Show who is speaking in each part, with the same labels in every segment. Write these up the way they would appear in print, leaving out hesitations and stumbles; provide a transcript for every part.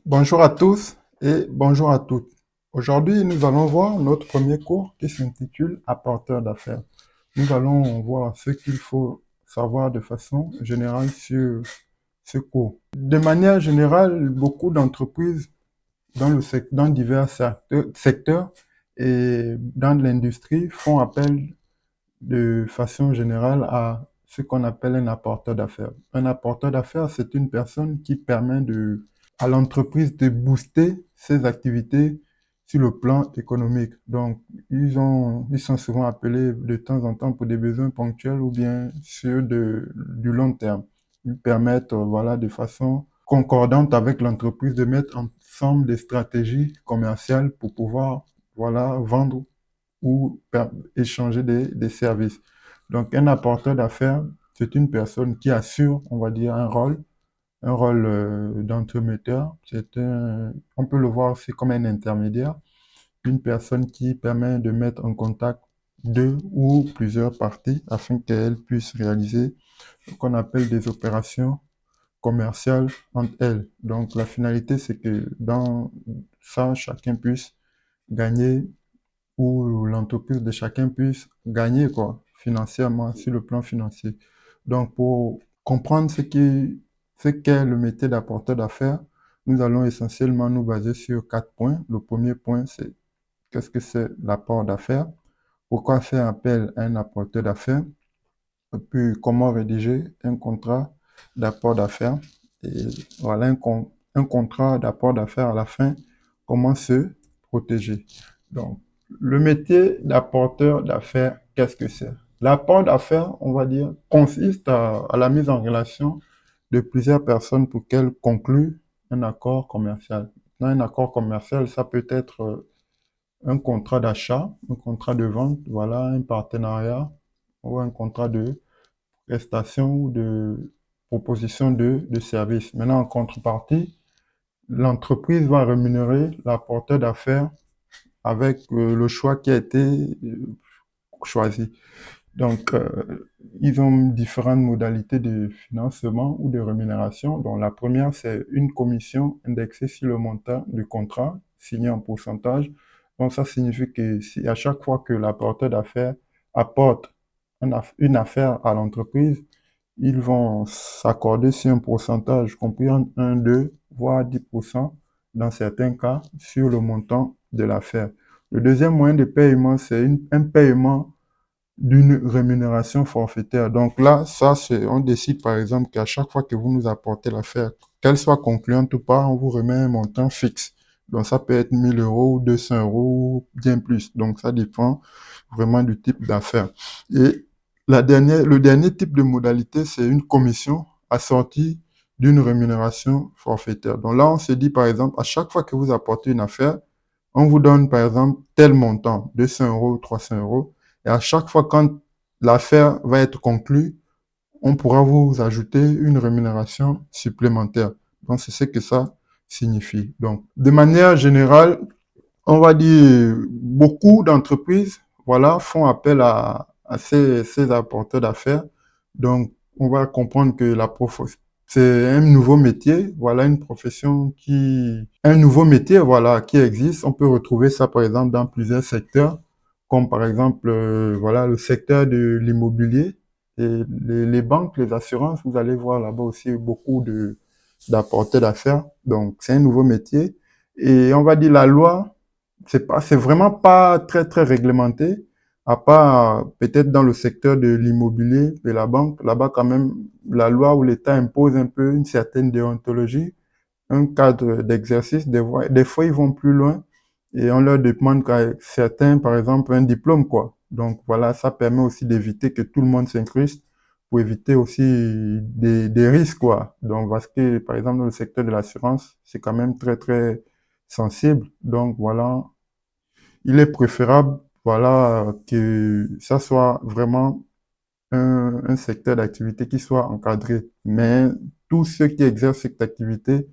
Speaker 1: Bonjour à tous et bonjour à toutes. Aujourd'hui, nous allons voir notre premier cours qui s'intitule Apporteur d'affaires. Nous allons voir ce qu'il faut savoir de façon générale sur ce cours. De manière générale, beaucoup d'entreprises dans divers secteurs et dans l'industrie font appel de façon générale à ce qu'on appelle un apporteur d'affaires. Un apporteur d'affaires, c'est une personne qui permet à l'entreprise de booster ses activités sur le plan économique. Donc, ils sont souvent appelés de temps en temps pour des besoins ponctuels ou bien du long terme. Ils permettent, voilà, de façon concordante avec l'entreprise de mettre ensemble des stratégies commerciales pour pouvoir, voilà, vendre ou échanger des services. Donc, un apporteur d'affaires, c'est une personne qui assure, on va dire, un rôle d'entremetteur. On peut le voir aussi comme un intermédiaire, une personne qui permet de mettre en contact deux ou plusieurs parties afin qu'elles puissent réaliser ce qu'on appelle des opérations commerciales entre elles. Donc, la finalité, c'est que dans ça, chacun puisse gagner où l'entreprise de chacun puisse gagner, quoi, financièrement, sur le plan financier. Donc, pour comprendre ce qu'est le métier d'apporteur d'affaires, nous allons essentiellement nous baser sur 4 points. Le premier point, c'est qu'est-ce que c'est l'apport d'affaires, pourquoi faire appel à un apporteur d'affaires, et puis comment rédiger un contrat d'apport d'affaires. Et voilà, un contrat d'apport d'affaires à la fin, comment se protéger. Donc, le métier d'apporteur d'affaires, qu'est-ce que c'est? L'apport d'affaires, on va dire, consiste à la mise en relation de plusieurs personnes pour qu'elles concluent un accord commercial. Un accord commercial, ça peut être un contrat d'achat, un contrat de vente, voilà, un partenariat ou un contrat de prestation ou de proposition de service. Maintenant, en contrepartie, l'entreprise va rémunérer l'apporteur d'affaires avec le choix qui a été choisi. Donc, ils ont différentes modalités de financement ou de rémunération. Donc, la première, c'est une commission indexée sur le montant du contrat, signé en pourcentage. Donc, ça signifie que si à chaque fois que l'apporteur d'affaires apporte une affaire à l'entreprise, ils vont s'accorder sur un pourcentage compris entre 1, 2, voire 10% dans certains cas sur le montant de l'affaire. Le deuxième moyen de paiement, c'est un paiement d'une rémunération forfaitaire. Donc là, on décide par exemple qu'à chaque fois que vous nous apportez l'affaire, qu'elle soit concluante ou pas, on vous remet un montant fixe. Donc ça peut être 1000 euros, 200 euros, bien plus. Donc ça dépend vraiment du type d'affaire. Et le dernier type de modalité, c'est une commission assortie d'une rémunération forfaitaire. Donc là, on se dit par exemple, à chaque fois que vous apportez une affaire, on vous donne par exemple tel montant, 200 euros, 300 euros. Et à chaque fois quand l'affaire va être conclue, on pourra vous ajouter une rémunération supplémentaire. Donc, c'est ce que ça signifie. Donc, de manière générale, on va dire beaucoup d'entreprises, voilà, font appel à ces apporteurs d'affaires. Donc, on va comprendre que c'est un nouveau métier, voilà, un nouveau métier, voilà, qui existe. On peut retrouver ça, par exemple, dans plusieurs secteurs, comme par exemple, voilà, le secteur de l'immobilier et les banques, les assurances. Vous allez voir là-bas aussi beaucoup d'apporteurs d'affaires. Donc, c'est un nouveau métier. Et on va dire la loi, c'est vraiment pas très, très réglementé, à part peut-être dans le secteur de l'immobilier et la banque. Là-bas, quand même, la loi ou l'État impose un peu une certaine déontologie, un cadre d'exercice. Des fois, ils vont plus loin et on leur demande qu'à certains, par exemple, un diplôme, quoi. Donc voilà, ça permet aussi d'éviter que tout le monde s'incruste pour éviter aussi des risques, quoi. Donc, parce que, par exemple, dans le secteur de l'assurance, c'est quand même très, très sensible. Donc voilà, il est préférable, voilà, que ça soit vraiment un secteur d'activité qui soit encadré. Mais tous ceux qui exercent cette activité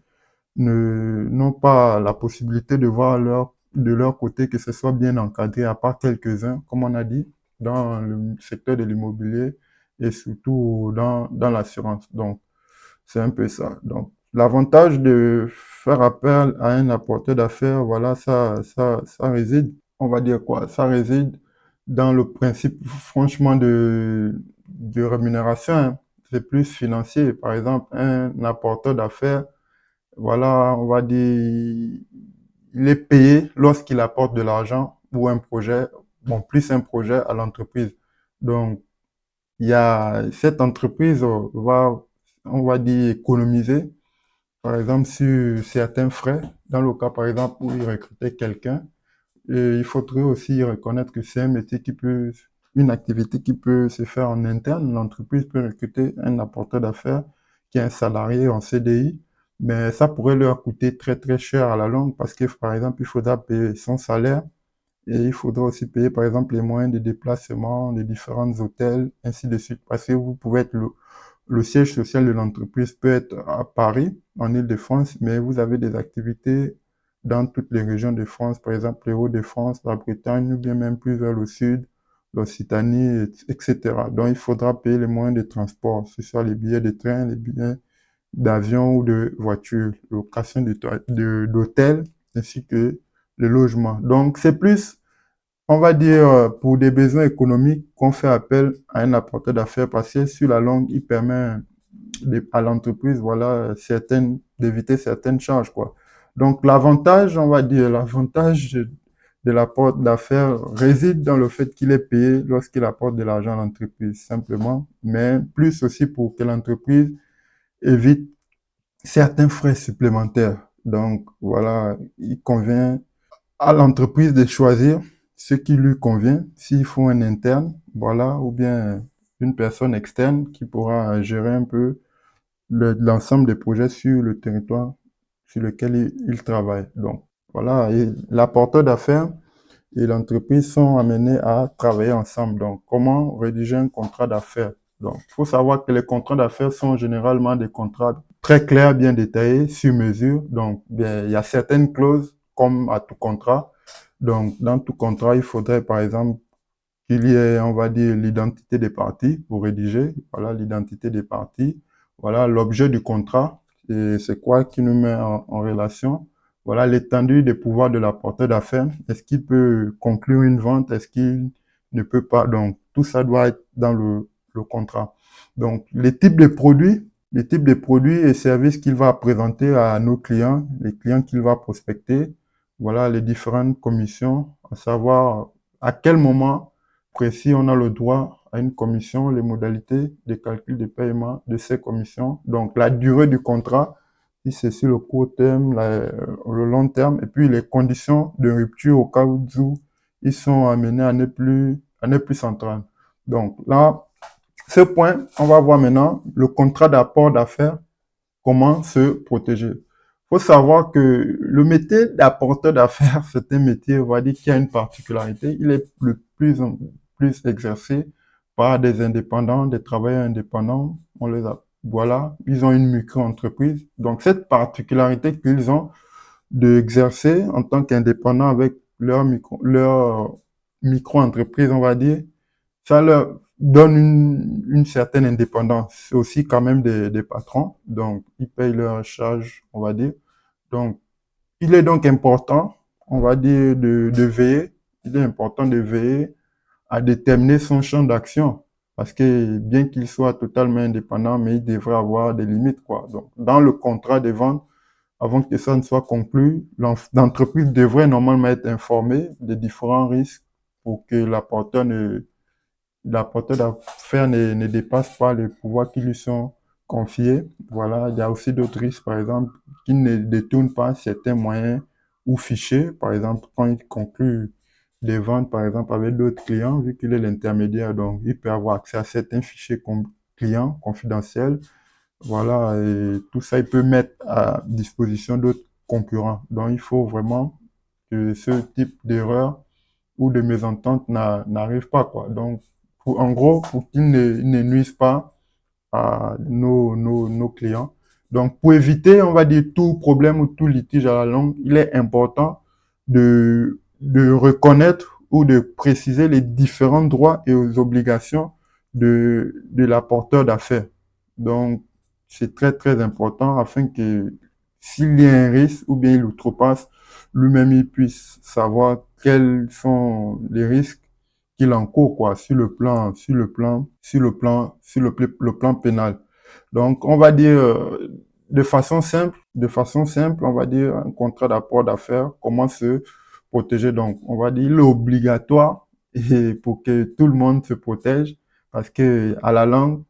Speaker 1: n'ont pas la possibilité de voir de leur côté que ce soit bien encadré, à part quelques-uns, comme on a dit, dans le secteur de l'immobilier et surtout dans l'assurance. Donc, c'est un peu ça. Donc, L'avantage de faire appel à un apporteur d'affaires, voilà, ça réside, on va dire quoi, ça réside dans le principe, franchement, de rémunération, hein. C'est plus financier. Par exemple, un apporteur d'affaires, voilà, on va dire, il est payé lorsqu'il apporte de l'argent ou un projet, bon, plus un projet à l'entreprise. Donc, il y a, cette entreprise va, on va dire, économiser par exemple, sur certains frais, dans le cas, par exemple, où il recrutait quelqu'un, et il faudrait aussi reconnaître que c'est un métier qui peut, une activité qui peut se faire en interne. L'entreprise peut recruter un apporteur d'affaires qui est un salarié en CDI, mais ça pourrait leur coûter très, très cher à la longue parce que, par exemple, il faudra payer son salaire et il faudra aussi payer, par exemple, les moyens de déplacement, les différents hôtels, ainsi de suite. Parce que vous pouvez être le siège social de l'entreprise peut être à Paris, en Île-de-France, mais vous avez des activités dans toutes les régions de France, par exemple les Hauts-de-France, la Bretagne, ou bien même plus vers le sud, l'Occitanie, etc. Donc, il faudra payer les moyens de transport, que ce soit les billets de train, les billets d'avion ou de voiture, location d'hôtel, ainsi que le logement. Donc, c'est plus, on va dire, pour des besoins économiques qu'on fait appel à un apporteur d'affaires parce que sur la longue, il permet à l'entreprise, voilà, certaines, d'éviter certaines charges, quoi. Donc, l'avantage, on va dire, l'avantage de l'apport d'affaires réside dans le fait qu'il est payé lorsqu'il apporte de l'argent à l'entreprise, simplement, mais plus aussi pour que l'entreprise évite certains frais supplémentaires. Donc, voilà, il convient à l'entreprise de choisir ce qui lui convient, s'il faut un interne, voilà, ou bien une personne externe qui pourra gérer un peu l'ensemble des projets sur le territoire sur lequel il travaille. Donc, voilà, et l'apporteur d'affaires et l'entreprise sont amenés à travailler ensemble. Donc, comment rédiger un contrat d'affaires? Donc, il faut savoir que les contrats d'affaires sont généralement des contrats très clairs, bien détaillés, sur mesure. Donc, bien, il y a certaines clauses, comme à tout contrat. Donc, dans tout contrat, il faudrait, par exemple, qu'il y ait, on va dire, l'identité des parties pour rédiger. Voilà, l'identité des parties. Voilà, l'objet du contrat. Et c'est quoi qui nous met en relation? Voilà, l'étendue des pouvoirs de l'apporteur d'affaires. Est-ce qu'il peut conclure une vente? Est-ce qu'il ne peut pas? Donc, tout ça doit être dans le contrat. Donc, les types de produits et services qu'il va présenter à nos clients, les clients qu'il va prospecter. Voilà, les différentes commissions, à savoir à quel moment précis, on a le droit à une commission, les modalités de calcul de paiement de ces commissions, donc la durée du contrat, si c'est sur le court terme, le long terme, et puis les conditions de rupture au cas où ils sont amenés à ne plus s'entendre. Donc là, ce point, on va voir maintenant le contrat d'apport d'affaires, comment se protéger. Il faut savoir que le métier d'apporteur d'affaires, c'est un métier, on va dire, qui a une particularité. Il est le plus exercé par des indépendants, des travailleurs indépendants. On les a, voilà, ils ont une micro-entreprise. Donc, cette particularité qu'ils ont d'exercer en tant qu'indépendants avec leur micro-entreprise, on va dire, ça leur donne une certaine indépendance. C'est aussi quand même des patrons, donc ils payent leurs charges, on va dire. Donc, il est donc important, on va dire, de veiller, il est important de veiller à déterminer son champ d'action. Parce que bien qu'il soit totalement indépendant, mais il devrait avoir des limites, quoi. Donc, dans le contrat de vente, avant que ça ne soit conclu, l'entreprise devrait normalement être informée des différents risques pour que l'apporteur d'affaires ne dépasse pas les pouvoirs qui lui sont confiés. Voilà, il y a aussi d'autres risques, par exemple, qu'il ne détourne pas certains moyens ou fichiers. Par exemple, quand il conclut des ventes, par exemple, avec d'autres clients, vu qu'il est l'intermédiaire, donc il peut avoir accès à certains fichiers clients confidentiels. Voilà, et tout ça, il peut mettre à disposition d'autres concurrents. Donc, il faut vraiment que ce type d'erreur ou de mésentente n'arrive pas, quoi. Donc, en gros, pour qu'ils ne nuisent pas à nos clients. Donc, pour éviter, on va dire, tout problème ou tout litige à la longue, il est important de reconnaître ou de préciser les différents droits et obligations de l'apporteur d'affaires. Donc, c'est très très important afin que s'il y a un risque ou bien il outrepasse, lui-même il puisse savoir quels sont les risques qu'il encourt quoi le plan pénal. Donc on va dire de façon simple, on va dire un contrat d'apport d'affaires, comment se protéger. Donc on va dire il est obligatoire et pour que tout le monde se protège parce que à la langue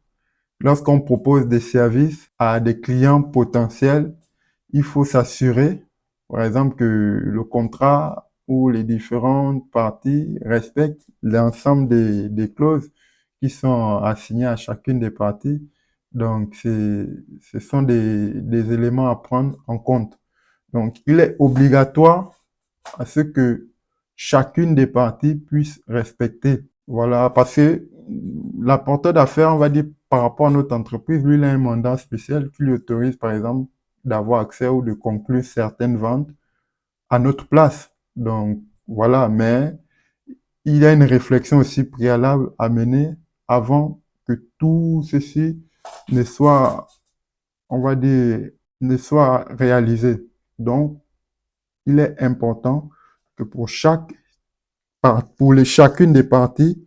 Speaker 1: lorsqu'on propose des services à des clients potentiels, il faut s'assurer, par exemple, que le contrat ou les différentes parties respectent l'ensemble des clauses qui sont assignées à chacune des parties. Donc, ce sont des éléments à prendre en compte. Donc, il est obligatoire à ce que chacune des parties puisse respecter. Voilà, parce que l'apporteur d'affaires, on va dire, par rapport à notre entreprise, lui, il a un mandat spécial qui lui autorise, par exemple, d'avoir accès ou de conclure certaines ventes à notre place. Donc, voilà, mais il y a une réflexion aussi préalable à mener avant que tout ceci ne soit, on va dire, ne soit réalisé. Donc, il est important que pour chacune des parties,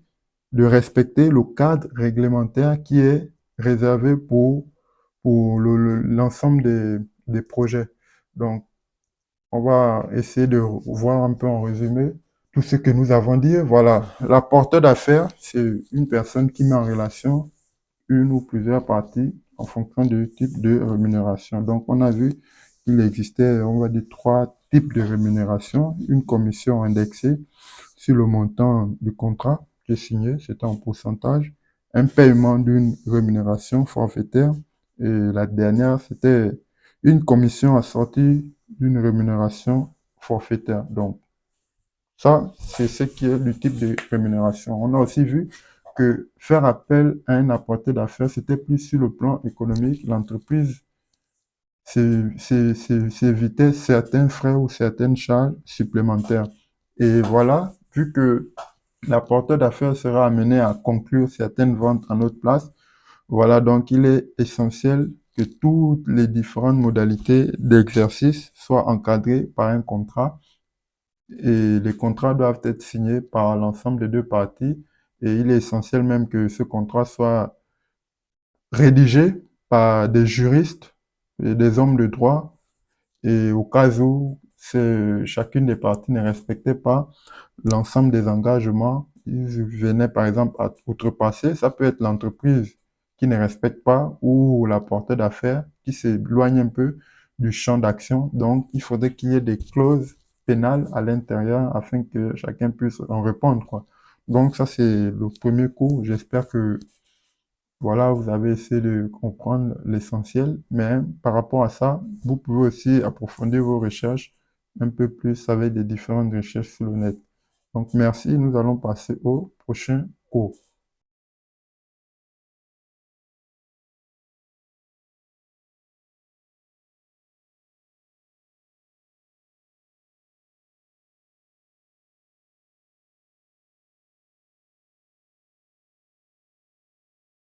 Speaker 1: de respecter le cadre réglementaire qui est réservé pour l'ensemble des projets. Donc, on va essayer de voir un peu en résumé tout ce que nous avons dit. Voilà, l'apporteur d'affaires, c'est une personne qui met en relation une ou plusieurs parties en fonction du type de rémunération. Donc, on a vu qu'il existait, on va dire, trois types de rémunération. Une commission indexée sur le montant du contrat qui est signé, c'était en pourcentage. Un paiement d'une rémunération forfaitaire. Et la dernière, c'était une commission assortie d'une rémunération forfaitaire. Donc, ça, c'est ce qui est le type de rémunération. On a aussi vu que faire appel à un apporteur d'affaires, c'était plus sur le plan économique. L'entreprise s'évitait certains frais ou certaines charges supplémentaires. Et voilà, vu que l'apporteur d'affaires sera amené à conclure certaines ventes à notre place, voilà, donc il est essentiel que toutes les différentes modalités d'exercice soient encadrées par un contrat et les contrats doivent être signés par l'ensemble des deux parties. Et il est essentiel même que ce contrat soit rédigé par des juristes et des hommes de droit. Et au cas où chacune des parties ne respectait pas l'ensemble des engagements, ils venaient par exemple à outrepasser. Ça peut être l'entreprise qui ne respecte pas ou la portée d'affaires qui s'éloigne un peu du champ d'action. Donc, il faudrait qu'il y ait des clauses pénales à l'intérieur afin que chacun puisse en répondre, quoi. Donc, ça, c'est le premier cours. J'espère que, voilà, vous avez essayé de comprendre l'essentiel. Mais par rapport à ça, vous pouvez aussi approfondir vos recherches un peu plus avec des différentes recherches sur le net. Donc, merci. Nous allons passer au prochain cours.